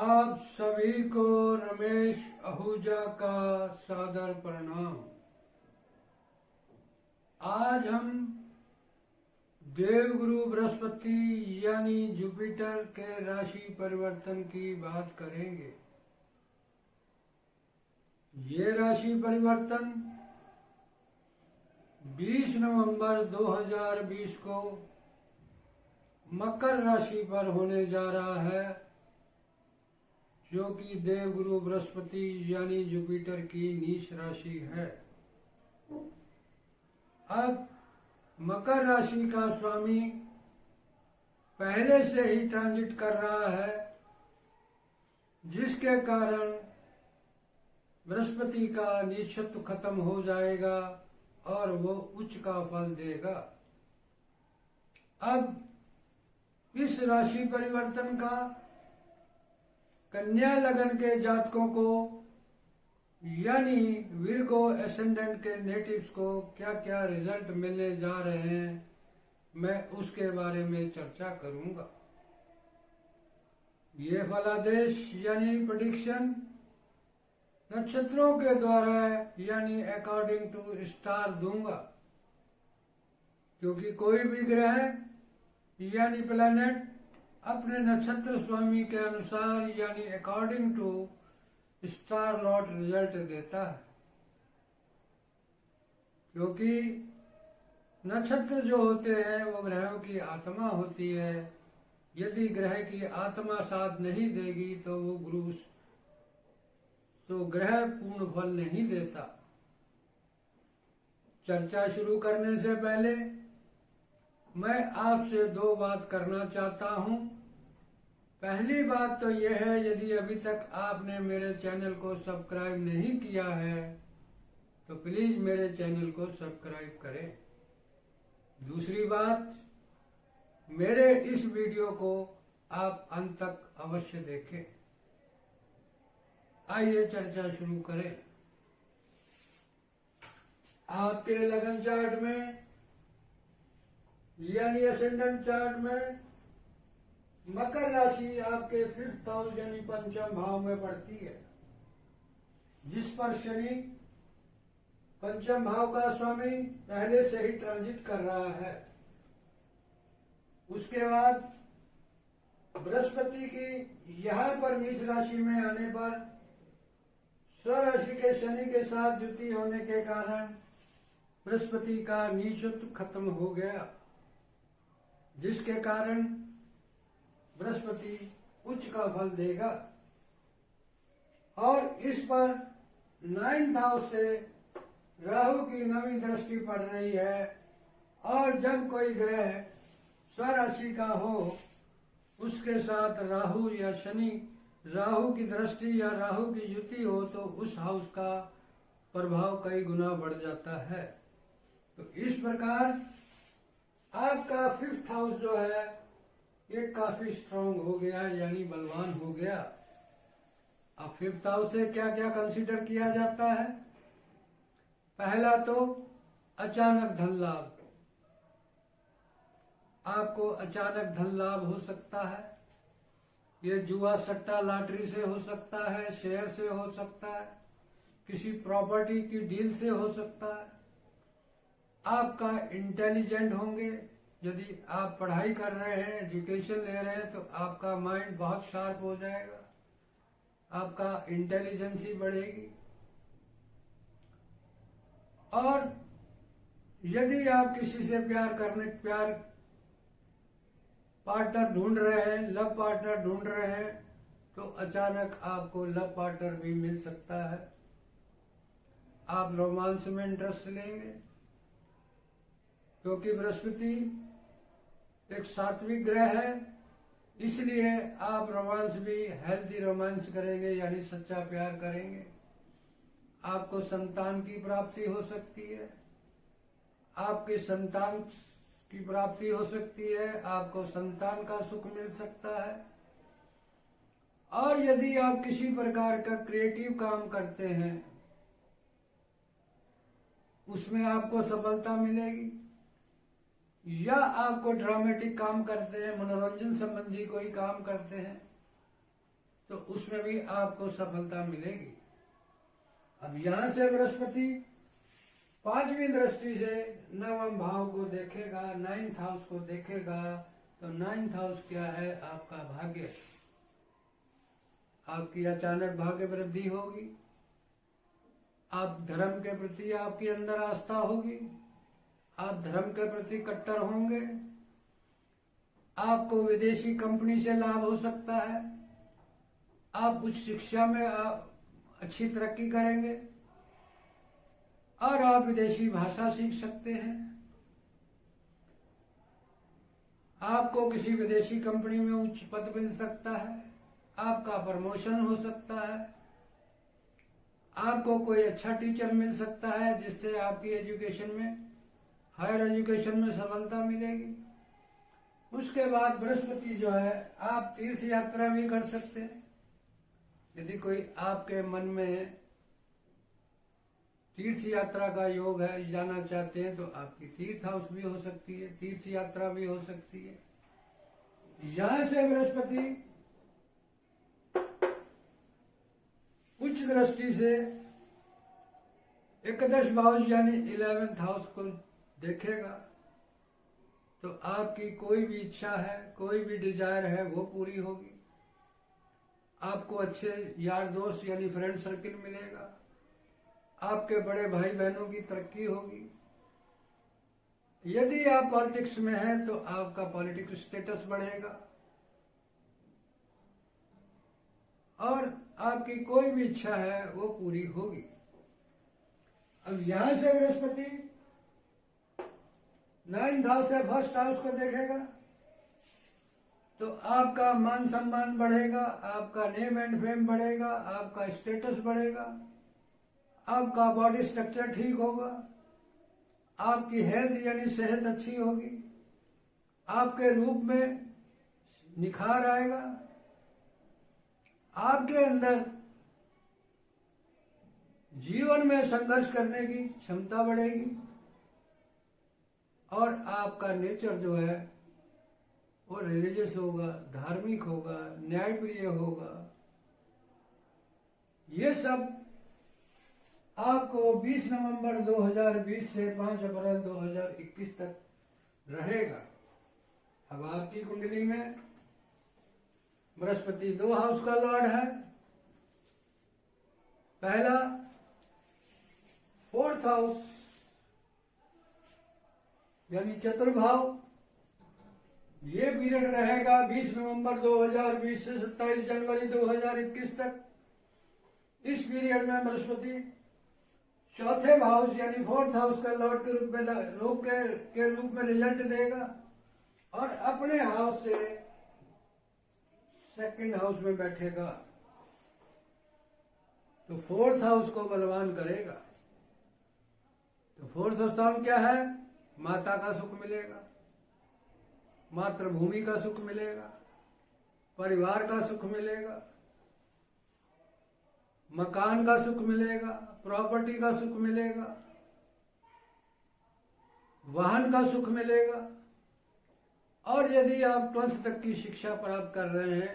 आप सभी को रमेश आहूजा का सादर प्रणाम। आज हम देवगुरु बृहस्पति यानी जुपिटर के राशि परिवर्तन की बात करेंगे। ये राशि परिवर्तन 20 नवंबर 2020 को मकर राशि पर होने जा रहा है, जो कि देवगुरु बृहस्पति यानी जुपिटर की नीच राशि है। अब मकर राशि का स्वामी पहले से ही ट्रांजिट कर रहा है, जिसके कारण बृहस्पति का नीचत्व खत्म हो जाएगा और वो उच्च का फल देगा। अब इस राशि परिवर्तन का कन्या लगन के जातकों को यानी विर्गो एसेंडेंट के नेटिव्स को क्या क्या रिजल्ट मिलने जा रहे हैं, मैं उसके बारे में चर्चा करूंगा। ये फलादेश यानी प्रेडिक्शन नक्षत्रों के द्वारा यानी अकॉर्डिंग टू स्टार दूंगा, क्योंकि कोई भी ग्रह यानी प्लैनेट अपने नक्षत्र स्वामी के अनुसार यानी according to star lot result देता है। क्योंकि नक्षत्र जो होते हैं वो ग्रहों की आत्मा होती है। यदि ग्रह की आत्मा साथ नहीं देगी तो ग्रह पूर्ण फल नहीं देता। चर्चा शुरू करने से पहले मैं आपसे दो बात करना चाहता हूं। पहली बात तो यह है, यदि अभी तक आपने मेरे चैनल को सब्सक्राइब नहीं किया है तो प्लीज मेरे चैनल को सब्सक्राइब करें। दूसरी बात, मेरे इस वीडियो को आप अंत तक अवश्य देखें। आइए चर्चा शुरू करें। आपके लगन चार्ट में यानी असेंडेंट चार्ट में मकर राशि आपके 5th हाउस यानी पंचम भाव में पड़ती है, जिस पर शनि पंचम भाव का स्वामी पहले से ही ट्रांजिट कर रहा है। उसके बाद बृहस्पति की यहाँ पर मीष राशि में आने पर स्वराशि के शनि के साथ युति होने के कारण बृहस्पति का नीचत्व खत्म हो गया, जिसके कारण बृहस्पति उच्च का फल देगा। और इस पर 9th हाउस से राहु की नवी दृष्टि पड़ रही है, और जब कोई ग्रह स्वराशि का हो उसके साथ राहु या शनि राहु की दृष्टि या राहु की युति हो तो उस हाउस का प्रभाव कई गुना बढ़ जाता है। तो इस प्रकार आपका 5th हाउस जो है ये काफी स्ट्रांग हो गया यानी बलवान हो गया। अब 5th हाउस से क्या क्या कंसीडर किया जाता है? पहला तो अचानक धन लाभ। आपको अचानक धन लाभ हो सकता है। ये जुआ सट्टा लॉटरी से हो सकता है, शेयर से हो सकता है, किसी प्रॉपर्टी की डील से हो सकता है। आपका इंटेलिजेंट होंगे, यदि आप पढ़ाई कर रहे हैं, एजुकेशन ले रहे हैं, तो आपका माइंड बहुत शार्प हो जाएगा, आपका इंटेलिजेंसी बढ़ेगी। और यदि आप किसी से प्यार पार्टनर ढूंढ रहे हैं, लव पार्टनर ढूंढ रहे हैं, तो अचानक आपको लव पार्टनर भी मिल सकता है। आप रोमांस में इंटरेस्ट लेंगे, क्योंकि बृहस्पति एक सात्विक ग्रह है, इसलिए आप रोमांस भी हेल्दी रोमांस करेंगे यानी सच्चा प्यार करेंगे। आपको संतान की प्राप्ति हो सकती है, आपके संतान की प्राप्ति हो सकती है, आपको संतान का सुख मिल सकता है। और यदि आप किसी प्रकार का क्रिएटिव काम करते हैं उसमें आपको सफलता मिलेगी, या आपको ड्रामेटिक काम करते हैं, मनोरंजन संबंधी कोई काम करते हैं तो उसमें भी आपको सफलता मिलेगी। अब यहां से बृहस्पति 5वीं दृष्टि से 9वें भाव को देखेगा, 9th हाउस को देखेगा। तो 9th हाउस क्या है? आपका भाग्य। आपकी अचानक भाग्य वृद्धि होगी। आप धर्म के प्रति आपके अंदर आस्था होगी। आप धर्म के प्रति कट्टर होंगे। आपको विदेशी कंपनी से लाभ हो सकता है। आप उच्च शिक्षा में अच्छी तरक्की करेंगे और आप विदेशी भाषा सीख सकते हैं। आपको किसी विदेशी कंपनी में उच्च पद मिल सकता है। आपका प्रमोशन हो सकता है। आपको कोई अच्छा टीचर मिल सकता है जिससे आपकी एजुकेशन में, हायर एजुकेशन में सफलता मिलेगी। उसके बाद बृहस्पति जो है, आप तीर्थ यात्रा भी कर सकते हैं। यदि कोई आपके मन में तीर्थ यात्रा का योग है, जाना चाहते हैं, तो आपकी तीर्थ हाउस भी हो सकती है, तीर्थ यात्रा भी हो सकती है। यहां से बृहस्पति उच्च दृष्टि से 11 भाव यानी 11th हाउस को देखेगा। तो आपकी कोई भी इच्छा है, कोई भी डिजायर है, वो पूरी होगी। आपको अच्छे यार दोस्त यानी फ्रेंड सर्किल मिलेगा। आपके बड़े भाई बहनों की तरक्की होगी। यदि आप पॉलिटिक्स में हैं तो आपका पॉलिटिक्स स्टेटस बढ़ेगा और आपकी कोई भी इच्छा है वो पूरी होगी। अब यहां से बृहस्पति 9th हाउस से 1st हाउस को देखेगा। तो आपका मान सम्मान बढ़ेगा, आपका नेम एंड फेम बढ़ेगा, आपका स्टेटस बढ़ेगा, आपका बॉडी स्ट्रक्चर ठीक होगा, आपकी हेल्थ यानी सेहत अच्छी होगी, आपके रूप में निखार आएगा, आपके अंदर जीवन में संघर्ष करने की क्षमता बढ़ेगी और आपका नेचर जो है वो रिलीजियस होगा, धार्मिक होगा, न्यायप्रिय होगा। ये सब आपको 20 नवंबर 2020 से 5 अप्रैल 2021 तक रहेगा। अब आपकी कुंडली में बृहस्पति 2 हाउस का लॉर्ड है। पहला 4th हाउस यानी चतुर्भाव। ये पीरियड रहेगा 20 नवंबर 2020 से 27 जनवरी 2021 तक। इस पीरियड में बृहस्पति 4th हाउस यानी 4th हाउस का लॉर्ड के रूप में रिजल्ट देगा और अपने हाउस से 2nd हाउस में बैठेगा। तो 4th हाउस को बलवान करेगा। तो 4th स्थान क्या है? माता का सुख मिलेगा, मातृभूमि का सुख मिलेगा, परिवार का सुख मिलेगा, मकान का सुख मिलेगा, प्रॉपर्टी का सुख मिलेगा, वाहन का सुख मिलेगा। और यदि आप 12th तक की शिक्षा प्राप्त कर रहे हैं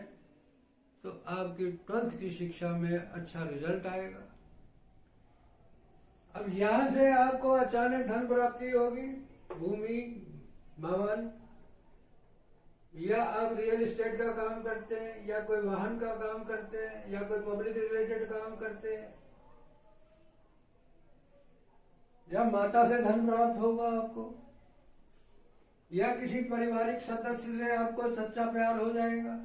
तो आपकी 12th की शिक्षा में अच्छा रिजल्ट आएगा। अब यहां से आपको अचानक धन प्राप्ति होगी, भूमि, भवन, या आप रियल एस्टेट का काम करते हैं, या कोई वाहन का काम करते हैं, या कोई पब्लिक रिलेटेड काम करते हैं, या माता से धन प्राप्त होगा आपको, या किसी पारिवारिक सदस्य से आपको सच्चा प्यार हो जाएगा।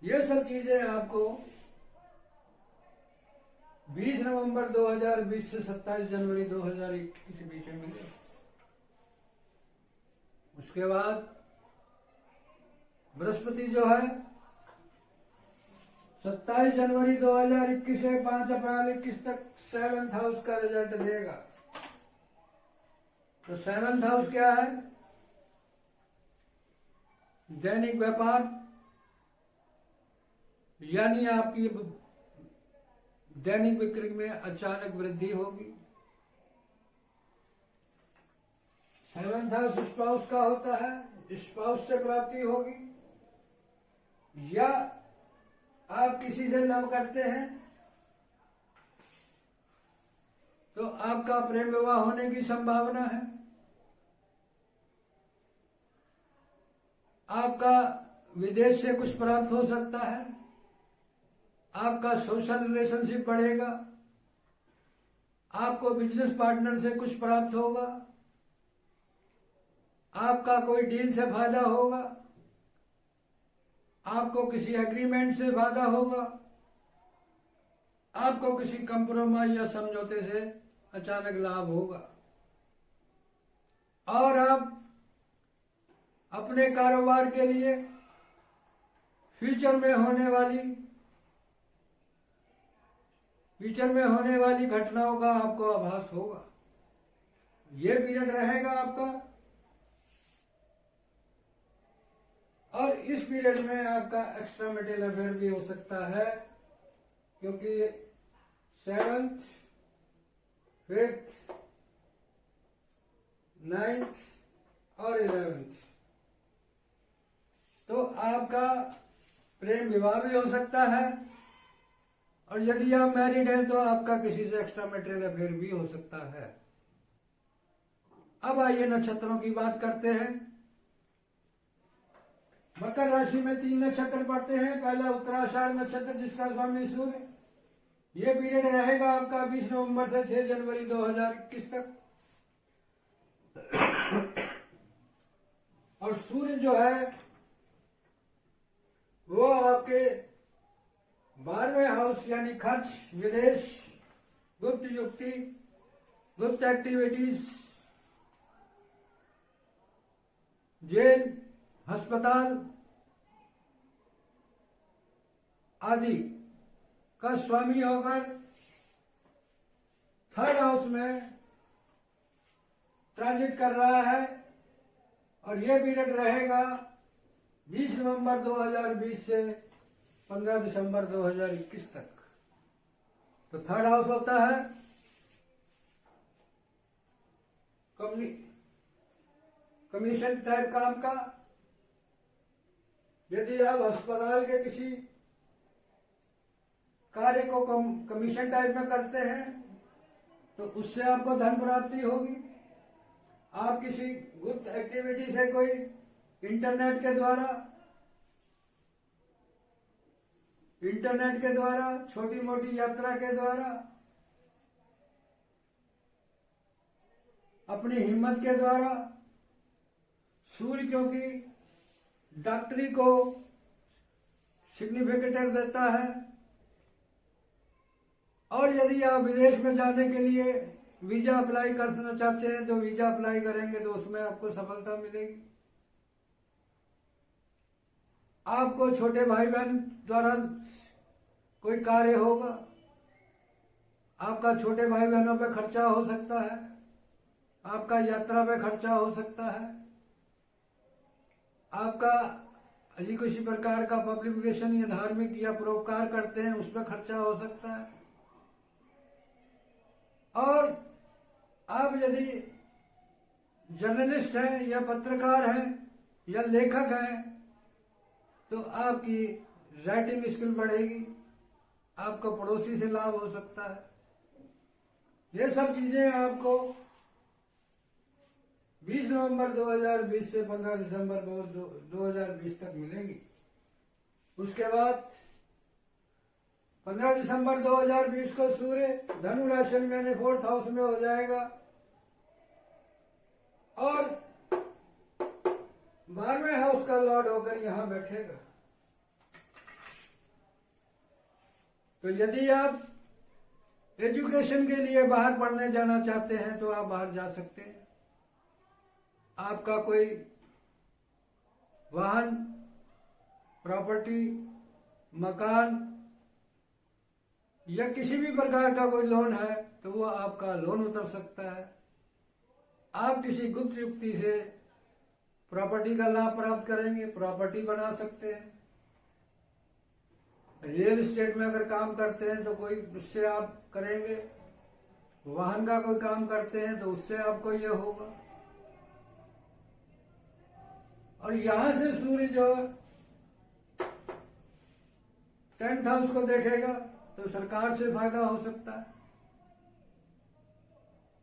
ये सब चीजें आपको 20 नवंबर 2020 से 27 जनवरी 2021 के बीच में मिलेगा। उसके बाद बृहस्पति जो है 27 जनवरी 2021 से 5 अप्रैल 21 तक 7th हाउस का रिजल्ट देगा। तो 7th हाउस क्या है? दैनिक व्यापार, यानी आपकी दैनिक बिक्री में अचानक वृद्धि होगी। 7th हाउस स्पाउस का होता है, स्पाउस से प्राप्ति होगी, या आप किसी से लव करते हैं तो आपका प्रेम विवाह होने की संभावना है। आपका विदेश से कुछ प्राप्त हो सकता है। आपका सोशल रिलेशनशिप बढ़ेगा। आपको बिजनेस पार्टनर से कुछ प्राप्त होगा। आपका कोई डील से फायदा होगा। आपको किसी एग्रीमेंट से फायदा होगा। आपको किसी कंप्रोमाइज या समझौते से अचानक लाभ होगा। और आप अपने कारोबार के लिए फ्यूचर में होने वाली घटनाओं का आपको आभास होगा। ये पीरियड रहेगा आपका। और इस पीरियड में आपका एक्स्ट्रा मैरिटल अफेयर भी हो सकता है, क्योंकि 7th, 5th, 9th और 11th, तो आपका प्रेम विवाह भी हो सकता है। और यदि आप मैरिड हैं तो आपका किसी से एक्स्ट्रा मैरिटल अफेयर भी हो सकता है। अब आइए नक्षत्रों की बात करते हैं। मकर राशि में 3 नक्षत्र पड़ते हैं। पहला उत्तराषाढ़ नक्षत्र, जिसका स्वामी सूर्य। ये पीरियड रहेगा आपका 20 नवंबर से 6 जनवरी 2021 तक। और सूर्य जो है वो आपके 12वें हाउस यानी खर्च, विदेश, गुप्त युक्ति, गुप्त एक्टिविटीज, जेल, अस्पताल आदि का स्वामी होकर 3rd हाउस में ट्रांजिट कर रहा है। और यह पीरियड रहेगा 20 नवंबर 2020 से 15 दिसंबर 2021 तक। तो 3rd हाउस होता है कमीशन टाइप काम का। यदि आप अस्पताल के किसी कार्य को कमीशन टाइप में करते हैं तो उससे आपको धन प्राप्ति होगी। आप किसी गुप्त एक्टिविटी से कोई इंटरनेट के द्वारा छोटी मोटी यात्रा के द्वारा, अपनी हिम्मत के द्वारा, सूर्य क्योंकि डॉक्टरी को सिग्निफिकेटर देता है। और यदि आप विदेश में जाने के लिए वीजा अप्लाई करना चाहते हैं तो वीजा अप्लाई करेंगे तो उसमें आपको सफलता मिलेगी। आपको छोटे भाई बहन द्वारा कोई कार्य होगा। आपका छोटे भाई बहनों पे खर्चा हो सकता है। आपका यात्रा पे खर्चा हो सकता है। आपका यदि किसी प्रकार का पब्लिकेशन या धार्मिक या परोपकार करते हैं उस पर खर्चा हो सकता है। और आप यदि जर्नलिस्ट हैं या पत्रकार हैं या लेखक हैं तो आपकी राइटिंग स्किल बढ़ेगी। आपको पड़ोसी से लाभ हो सकता है। ये सब चीजें आपको 20 नवंबर 2020 से 15 दिसंबर 2020 तक मिलेंगी। उसके बाद 15 दिसंबर 2020 को सूर्य धनु राशि में यानी 4th हाउस में हो जाएगा और 12वें हाउस का लॉर्ड होकर यहां बैठेगा। तो यदि आप एजुकेशन के लिए बाहर पढ़ने जाना चाहते हैं तो आप बाहर जा सकते हैं। आपका कोई वाहन, प्रॉपर्टी, मकान या किसी भी प्रकार का कोई लोन है तो वो आपका लोन उतर सकता है। आप किसी गुप्त युक्ति से प्रॉपर्टी का लाभ प्राप्त करेंगे, प्रॉपर्टी बना सकते हैं। रियल एस्टेट में अगर काम करते हैं तो कोई उससे आप करेंगे। वाहन का कोई काम करते हैं तो उससे आपको ये होगा। और यहां से सूर्य जो 10th हाउस को देखेगा तो सरकार से फायदा हो सकता है,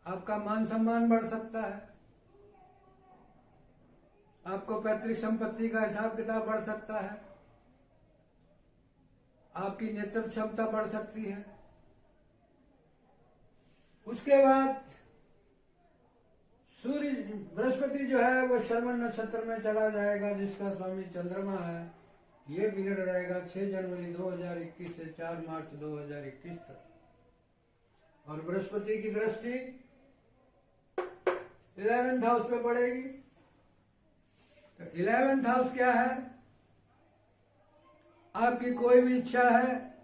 आपका मान सम्मान बढ़ सकता है, आपको पैतृक संपत्ति का हिसाब किताब बढ़ सकता है, आपकी नेतृत्व क्षमता बढ़ सकती है। उसके बाद सूर्य बृहस्पति जो है वो श्रवण नक्षत्र में चला जाएगा, जिसका स्वामी चंद्रमा है। ये पीरियड रहेगा 6 जनवरी 2021 से 4 मार्च 2021 तक। और बृहस्पति की दृष्टि 11th हाउस पे पड़ेगी। तो 11th हाउस क्या है? आपकी कोई भी इच्छा है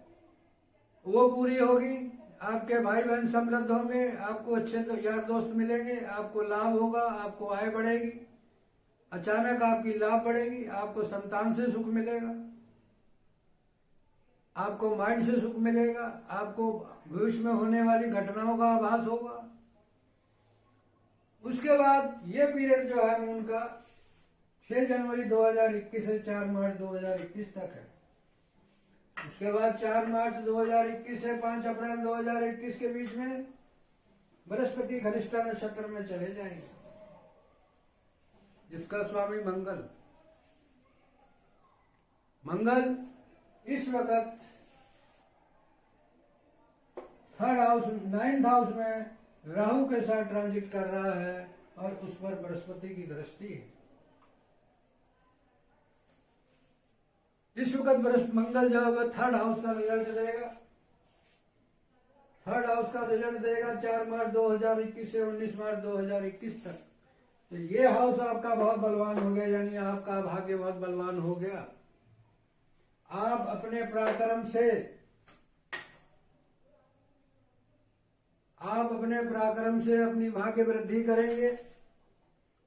वो पूरी होगी, आपके भाई बहन समृद्ध होंगे, आपको अच्छे तो यार दोस्त मिलेंगे, आपको लाभ होगा, आपको आय बढ़ेगी, अचानक आपकी लाभ बढ़ेगी, आपको संतान से सुख मिलेगा, आपको माइंड से सुख मिलेगा, आपको भविष्य में होने वाली घटनाओं का आभास होगा। उसके बाद ये पीरियड जो है मून का 6 जनवरी 2021 से 4 मार्च 2021 तक है। उसके बाद 4 मार्च 2021 से 5 अप्रैल 2021 के बीच में बृहस्पति घनिष्ठा नक्षत्र में चले जाएंगे, जिसका स्वामी मंगल इस वक्त 3rd हाउस 9th हाउस में राहु के साथ ट्रांजिट कर रहा है और उस पर बृहस्पति की दृष्टि है। इस वक्त मंगल जो है 3rd हाउस का रिजल्ट देगा। 3rd हाउस का रिजल्ट देगा 4 मार्च 2021 से 19 मार्च 2021 तक। तो ये हाउस आपका बहुत बलवान हो गया, यानी आपका भाग्य बहुत बलवान हो गया। आप अपने पराक्रम से अपनी भाग्य वृद्धि करेंगे,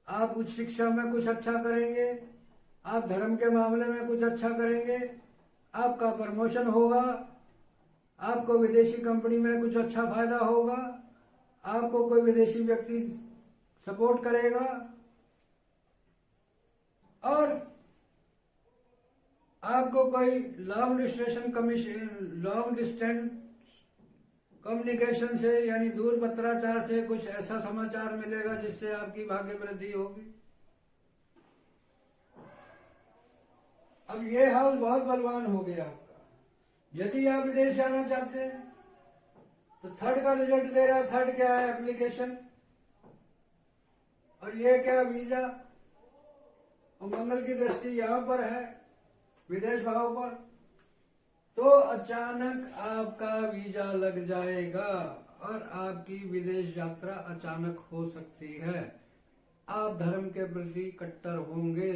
आप उच्च शिक्षा में कुछ अच्छा करेंगे, आप धर्म के मामले में कुछ अच्छा करेंगे, आपका प्रमोशन होगा, आपको विदेशी कंपनी में कुछ अच्छा फायदा होगा, आपको कोई विदेशी व्यक्ति सपोर्ट करेगा और आपको कोई लॉन्ग डिस्टेंस कम्युनिकेशन से यानी दूर पत्राचार से कुछ ऐसा समाचार मिलेगा जिससे आपकी भाग्य वृद्धि होगी। अब ये हाउस बहुत बलवान हो गया आपका। यदि आप विदेश जाना चाहते हैं तो 3rd का रिजल्ट दे रहा है। 3rd क्या है? एप्लीकेशन। और ये क्या? वीजा। और मंगल की दृष्टि यहां पर है विदेश भाव पर, तो अचानक आपका वीजा लग जाएगा और आपकी विदेश यात्रा अचानक हो सकती है। आप धर्म के प्रति कट्टर होंगे,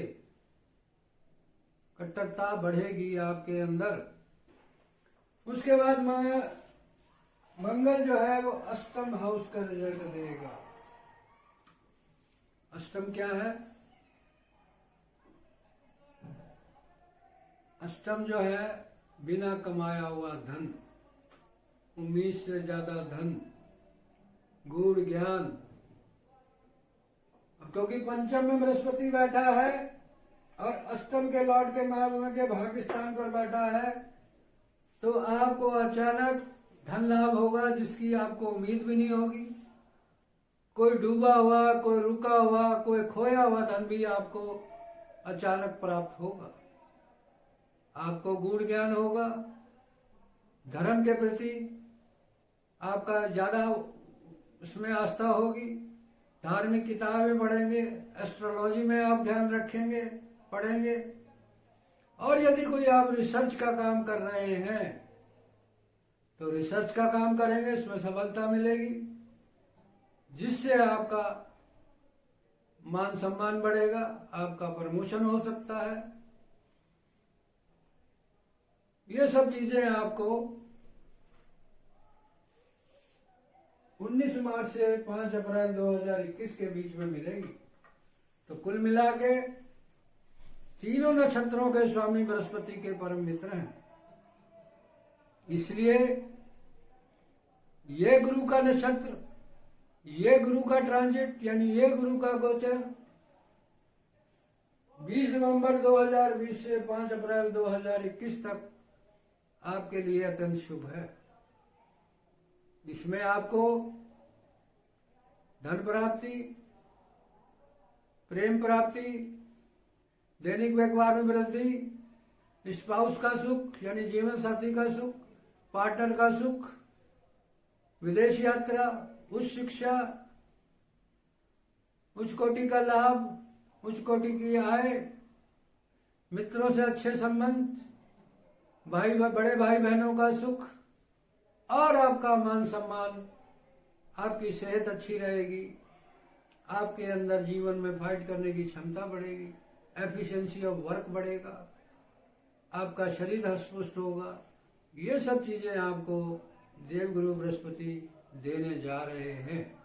कट्टरता बढ़ेगी आपके अंदर। उसके बाद मंगल जो है वो 8th हाउस का रिजल्ट देगा। 8th क्या है? 8th जो है बिना कमाया हुआ धन, उम्मीद से ज्यादा धन, गूढ़ ज्ञान। क्योंकि पंचम में बृहस्पति बैठा है और अष्टम के लॉर्ड के मार्ग के भाग्य स्थान पर बैठा है, तो आपको अचानक धन लाभ होगा जिसकी आपको उम्मीद भी नहीं होगी। कोई डूबा हुआ, कोई रुका हुआ, कोई खोया हुआ धन भी आपको अचानक प्राप्त होगा। आपको गूढ़ ज्ञान होगा, धर्म के प्रति आपका ज्यादा उसमें आस्था होगी, धार्मिक किताबें पढ़ेंगे, एस्ट्रोलॉजी में आप ध्यान रखेंगे, पढ़ेंगे। और यदि कोई आप रिसर्च का काम कर रहे हैं तो रिसर्च का काम करेंगे, इसमें सफलता मिलेगी, जिससे आपका मान सम्मान बढ़ेगा, आपका प्रमोशन हो सकता है। ये सब चीजें आपको 19 मार्च से 5 अप्रैल 2021 के बीच में मिलेगी। तो कुल मिला के तीनों नक्षत्रों के स्वामी बृहस्पति के परम मित्र हैं, इसलिए ये गुरु का नक्षत्र, ये गुरु का ट्रांजिट यानी ये गुरु का गोचर 20 नवंबर 2020 से 5 अप्रैल 2021 तक आपके लिए अत्यंत शुभ है। इसमें आपको धन प्राप्ति, प्रेम प्राप्ति, दैनिक व्यवहार में वृद्धि, स्पाउस का सुख यानी जीवन साथी का सुख, पार्टनर का सुख, विदेश यात्रा, उच्च शिक्षा, उच्च कोटि का लाभ, उच्च कोटि की आय, मित्रों से अच्छे संबंध, बड़े भाई बहनों का सुख और आपका मान सम्मान, आपकी सेहत अच्छी रहेगी, आपके अंदर जीवन में फाइट करने की क्षमता बढ़ेगी, एफिशिएंसी ऑफ वर्क बढ़ेगा, आपका शरीर हष्ट-पुष्ट होगा। ये सब चीजें आपको देवगुरु बृहस्पति देने जा रहे हैं।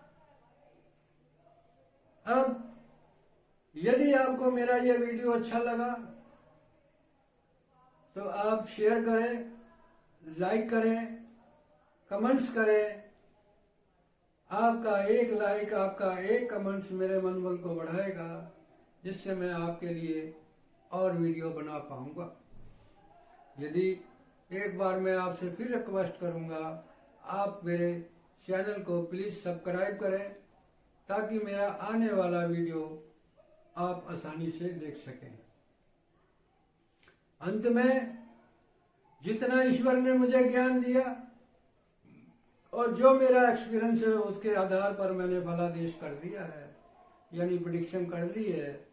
अब यदि आपको मेरा ये वीडियो अच्छा लगा तो आप शेयर करें, लाइक करें, कमेंट्स करें। आपका एक लाइक, आपका एक कमेंट्स मेरे मनोबल को बढ़ाएगा, जिससे मैं आपके लिए और वीडियो बना पाऊंगा। यदि एक बार मैं आपसे फिर रिक्वेस्ट करूंगा, आप मेरे चैनल को प्लीज सब्सक्राइब करें ताकि मेरा आने वाला वीडियो आप आसानी से देख सकें। अंत में जितना ईश्वर ने मुझे ज्ञान दिया और जो मेरा एक्सपीरियंस है उसके आधार पर मैंने फलादेश कर दिया है, यानी प्रेडिक्शन कर दी है।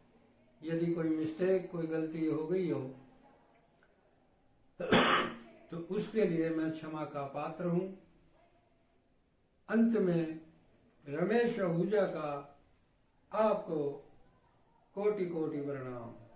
यदि कोई मिस्टेक, कोई गलती हो गई हो तो उसके लिए मैं क्षमा का पात्र हूं। अंत में रमेश आहूजा का आपको कोटि कोटि प्रणाम।